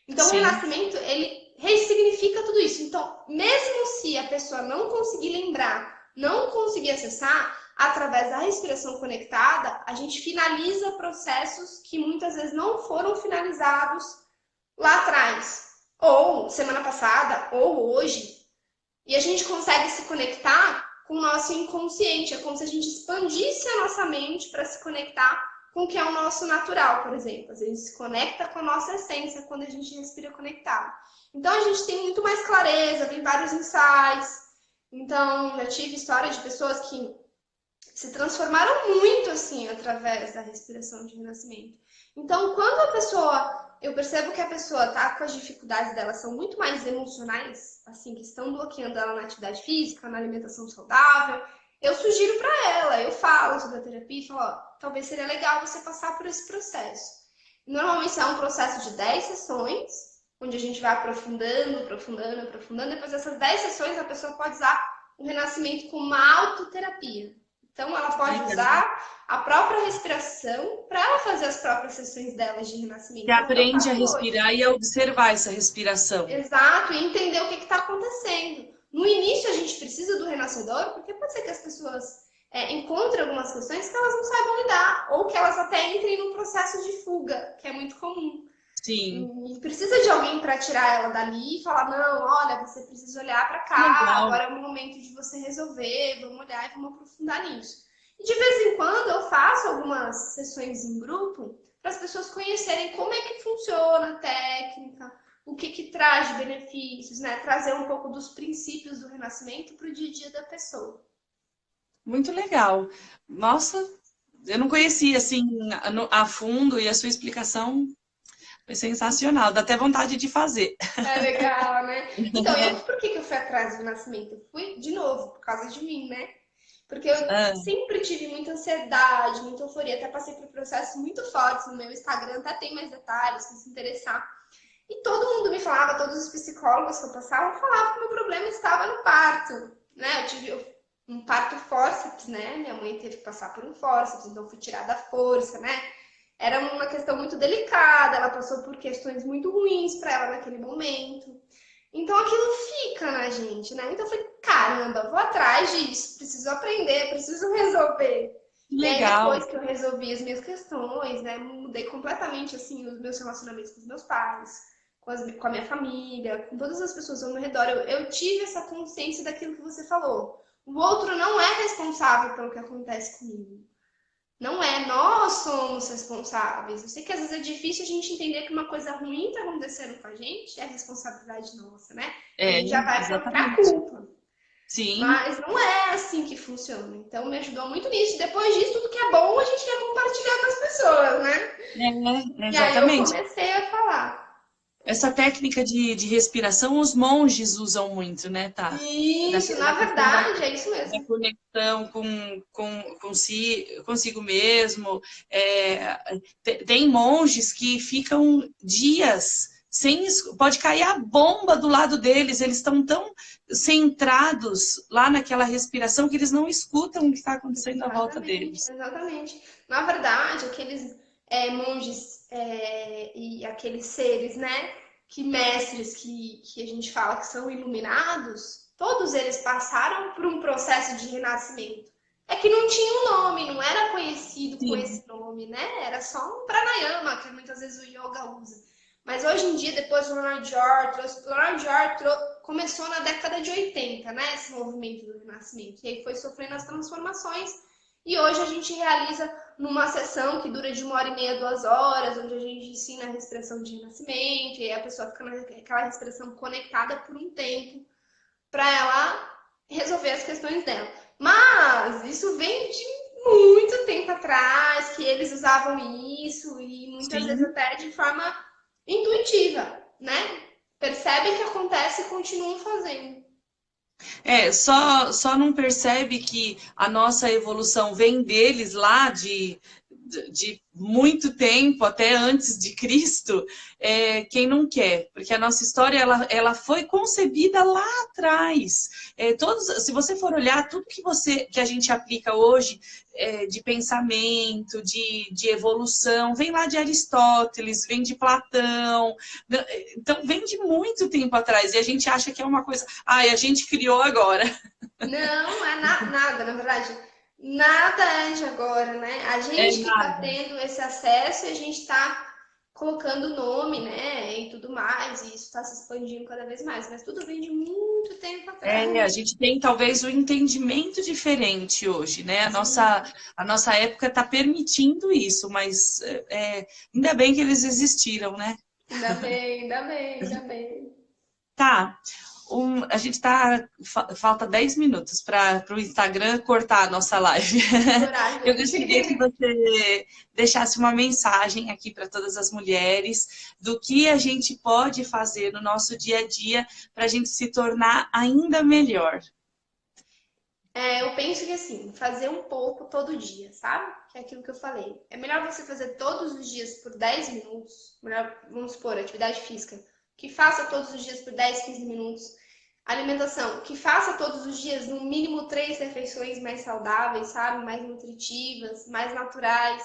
Então o sim. renascimento, ele ressignifica tudo isso. Então, mesmo se a pessoa não conseguir lembrar, não conseguir acessar, através da respiração conectada, a gente finaliza processos que muitas vezes não foram finalizados lá atrás, ou semana passada, ou hoje. E a gente consegue se conectar com o nosso inconsciente. É como se a gente expandisse a nossa mente para se conectar com o que é o nosso natural, por exemplo. A gente se conecta com a nossa essência quando a gente respira conectado. Então a gente tem muito mais clareza, vem vários insights. Então, já tive história de pessoas que se transformaram muito assim através da respiração de renascimento. Então, quando a pessoa, eu percebo que a pessoa tá com as dificuldades dela são muito mais emocionais, assim, que estão bloqueando ela na atividade física, na alimentação saudável, eu sugiro para ela, eu falo sobre a terapia e falo, ó, talvez seria legal você passar por esse processo. Normalmente é um processo de 10 sessões, onde a gente vai aprofundando, aprofundando, aprofundando. Depois dessas 10 sessões, a pessoa pode usar o renascimento como uma autoterapia. Então, ela pode Legal. usar a própria respiração para ela fazer as próprias sessões dela de Você renascimento. É o que eu aprende a faço hoje. respirar e a observar essa respiração. Exato, e entender o que está acontecendo. No início, a gente precisa do renascedor, porque pode ser que as pessoas encontrem algumas questões que elas não saibam lidar, ou que elas até entrem num processo de fuga, que é muito comum. Sim, E precisa de alguém para tirar ela dali e falar: não, olha, você precisa olhar para que cá, legal. agora é o momento de você resolver, vamos olhar e vamos aprofundar nisso. E de vez em quando eu faço algumas sessões em grupo para as pessoas conhecerem como é que funciona a técnica, o que, que traz de benefícios, né? Trazer um pouco dos princípios do renascimento para o dia a dia da pessoa. Muito legal. Nossa, eu não conhecia assim a fundo e a sua explicação foi sensacional. Dá até vontade de fazer. É legal, né? Então, por que eu fui atrás do renascimento? Eu fui, de novo, por causa de mim, né? Porque eu Ah, sempre tive muita ansiedade, muita euforia, até passei por processos muito fortes no meu Instagram, até tem mais detalhes, se interessar. E todo mundo me falava, todos os psicólogos que eu passava, falavam que o meu problema estava no parto, né? Eu tive um parto fórceps, né? Minha mãe teve que passar por um fórceps, então fui tirada à força, né? Era uma questão muito delicada, ela passou por questões muito ruins para ela naquele momento. Então aquilo fica na gente, né? Então eu falei, caramba, vou atrás disso, preciso aprender, preciso resolver. Que E aí legal. depois que eu resolvi as minhas questões, né, mudei completamente assim os meus relacionamentos com os meus pais, com a minha família, com todas as pessoas ao meu redor. Eu tive essa consciência daquilo que você falou. O outro não é responsável pelo que acontece comigo. Não é, nós somos responsáveis. Eu sei que às vezes é difícil a gente entender que uma coisa ruim está acontecendo com a gente, é responsabilidade nossa, né? A É, gente já vai para a exatamente. culpa. Sim, Mas não é assim que funciona. Então me ajudou muito nisso. Depois disso, tudo que é bom a gente quer compartilhar com as pessoas, né? E aí eu exatamente. comecei a falar. Essa técnica de respiração os monges usam muito, né, tá? Isso, Na na questão verdade, é isso da mesmo. conexão consigo mesmo. Tem monges que ficam dias sem. Pode cair a bomba do lado deles, eles estão tão centrados lá naquela respiração que eles não escutam o que está acontecendo à volta Exatamente, deles. exatamente. Na verdade, aqueles monges e aqueles seres, né, que mestres que a gente fala que são iluminados, todos eles passaram por um processo de renascimento. É que não tinha um nome, não era conhecido com Sim, esse nome, né? Era só um pranayama, que muitas vezes o yoga usa. Mas hoje em dia, depois do Leonard Joy começou na década de 80, né? Esse movimento do renascimento. E aí foi sofrendo as transformações. E hoje a gente realiza numa sessão que dura de 1h30, 2 horas, onde a gente ensina a respiração de renascimento, e aí a pessoa fica naquela respiração conectada por um tempo para ela resolver as questões dela. Mas isso vem de muito tempo atrás, que eles usavam isso, e muitas vezes sim. até de forma intuitiva, né? Percebem que acontece e continuam fazendo. Só não percebe que a nossa evolução vem deles lá de muito tempo, até antes de Cristo, quem não quer, porque a nossa história ela foi concebida lá atrás. Se você for olhar tudo que a gente aplica hoje de pensamento, de evolução, vem lá de Aristóteles, vem de Platão, então vem de muito tempo atrás e a gente acha que é uma coisa, a gente criou agora. Não, é nada, na verdade. Nada é de agora, né? A É gente que está nada. tendo esse acesso e a gente está colocando nome, né? E tudo mais, e isso está se expandindo cada vez mais. Mas tudo vem de muito tempo A atrás. gente tem talvez um entendimento diferente hoje, né? Sim, A nossa época está permitindo isso, mas ainda bem que eles existiram, né? ainda bem, ainda bem, ainda bem. Tá. A gente tá. Falta 10 minutos para o Instagram cortar a nossa live. Eu gostaria que Coragem. você deixasse uma mensagem aqui para todas as mulheres do que a gente pode fazer no nosso dia a dia para a gente se tornar ainda melhor. Eu penso que assim, fazer um pouco todo dia, sabe? Que é aquilo que eu falei. É melhor você fazer todos os dias por 10 minutos, melhor, vamos supor, atividade física, que faça todos os dias por 10, 15 minutos. Alimentação, que faça todos os dias no mínimo 3 refeições mais saudáveis, sabe? Mais nutritivas, mais naturais.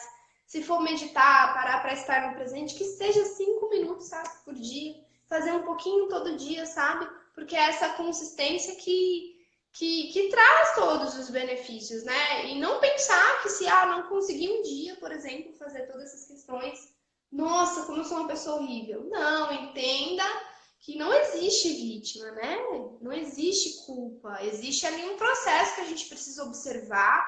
Se for meditar, parar para estar no presente, que seja 5 minutos, sabe? Por dia. Fazer um pouquinho todo dia, sabe? Porque é essa consistência que traz todos os benefícios, né? E não pensar que se não conseguir um dia, por exemplo, fazer todas essas questões, nossa, como eu sou uma pessoa horrível. Não, entenda que não existe vítima, né? Não existe culpa. Existe ali um processo que a gente precisa observar.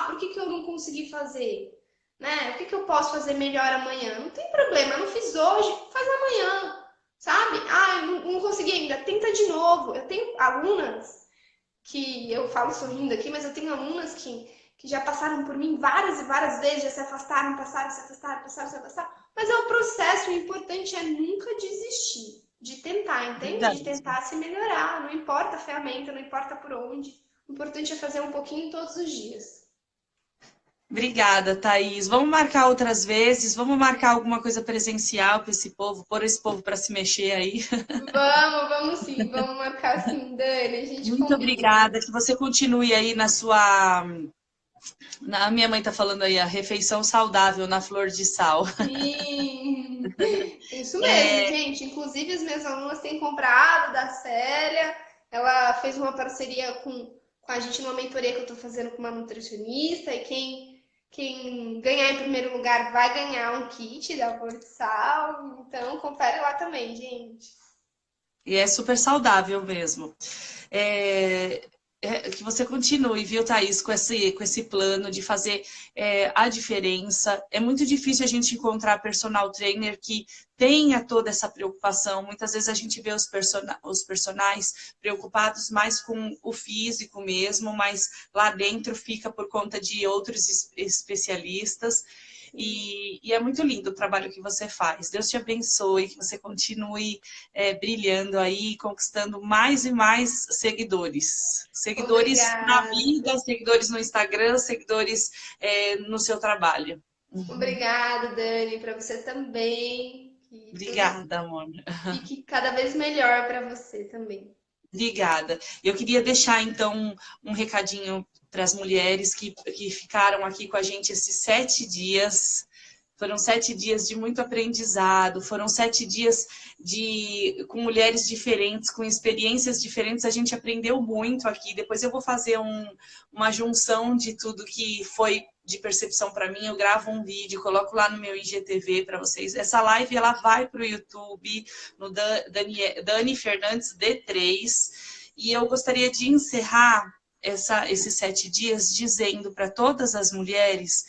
Por que eu não consegui fazer? Né? O que eu posso fazer melhor amanhã? Não tem problema, eu não fiz hoje, faz amanhã, sabe? Eu não consegui ainda, tenta de novo. Eu tenho alunas que eu falo sorrindo aqui, mas eu tenho alunas que já passaram por mim várias e várias vezes, já se afastaram, passaram, se afastaram, passaram, se afastaram. Mas é o processo, o importante é nunca desistir de tentar, entende? De Verdade. tentar se melhorar. Não importa a ferramenta, não importa por onde. O importante é fazer um pouquinho todos os dias. Obrigada, Thaís. Vamos marcar outras vezes, vamos marcar alguma coisa presencial para esse povo, pôr esse povo para se mexer aí. Vamos sim, vamos marcar sim, Dani, a gente Muito combina. obrigada, que você continue aí A minha mãe tá falando aí, a refeição saudável na flor de sal. Sim, isso mesmo, É, gente. Inclusive, as minhas alunas têm comprado da Célia. Ela fez uma parceria com a gente numa mentoria que eu tô fazendo com uma nutricionista. E quem ganhar em primeiro lugar vai ganhar um kit da Sal. Então, confere lá também, gente. e é super saudável mesmo. É, que você continue, viu, Thaís, com esse plano de fazer a diferença. É muito difícil a gente encontrar personal trainer que tenha toda essa preocupação. Muitas vezes a gente vê os personagens preocupados mais com o físico mesmo, mas lá dentro fica por conta de outros especialistas. E é muito lindo o trabalho que você faz. Deus te abençoe, que você continue brilhando aí, conquistando mais e mais seguidores. Seguidores na Obrigada. vida, seguidores no Instagram, seguidores no seu trabalho. Obrigada, Dani, para você também. Que tudo Obrigada, amor. fique cada vez melhor para você também. Obrigada. Eu queria deixar, então, um recadinho para as mulheres que ficaram aqui com a gente esses 7 dias. Foram 7 dias de muito aprendizado, foram 7 dias com mulheres diferentes, com experiências diferentes. A gente aprendeu muito aqui. Depois eu vou fazer uma junção de tudo que foi de percepção para mim. Eu gravo um vídeo, coloco lá no meu IGTV para vocês. Essa live ela vai para o YouTube, no Dani Fernandes D3. E eu gostaria de encerrar esses 7 dias dizendo para todas as mulheres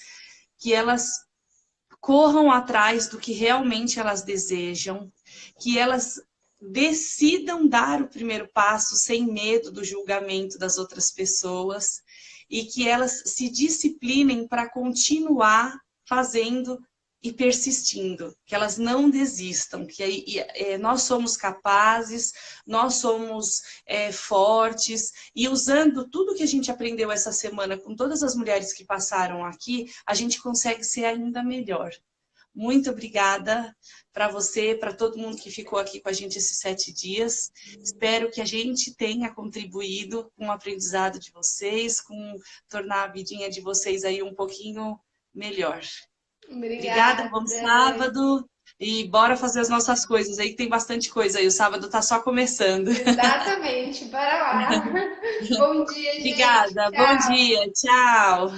que elas corram atrás do que realmente elas desejam, que elas decidam dar o primeiro passo sem medo do julgamento das outras pessoas e que elas se disciplinem para continuar fazendo e persistindo, que elas não desistam, que nós somos capazes, nós somos fortes, e usando tudo que a gente aprendeu essa semana com todas as mulheres que passaram aqui, a gente consegue ser ainda melhor. Muito obrigada para você, para todo mundo que ficou aqui com a gente esses 7 dias. Espero que a gente tenha contribuído com o aprendizado de vocês, com tornar a vidinha de vocês aí um pouquinho melhor. Obrigada, bom Obrigada. sábado e bora fazer as nossas coisas aí, que tem bastante coisa aí. O sábado tá só começando. Exatamente, para lá. Bom dia, gente. Obrigada, bom Tchau. dia, tchau.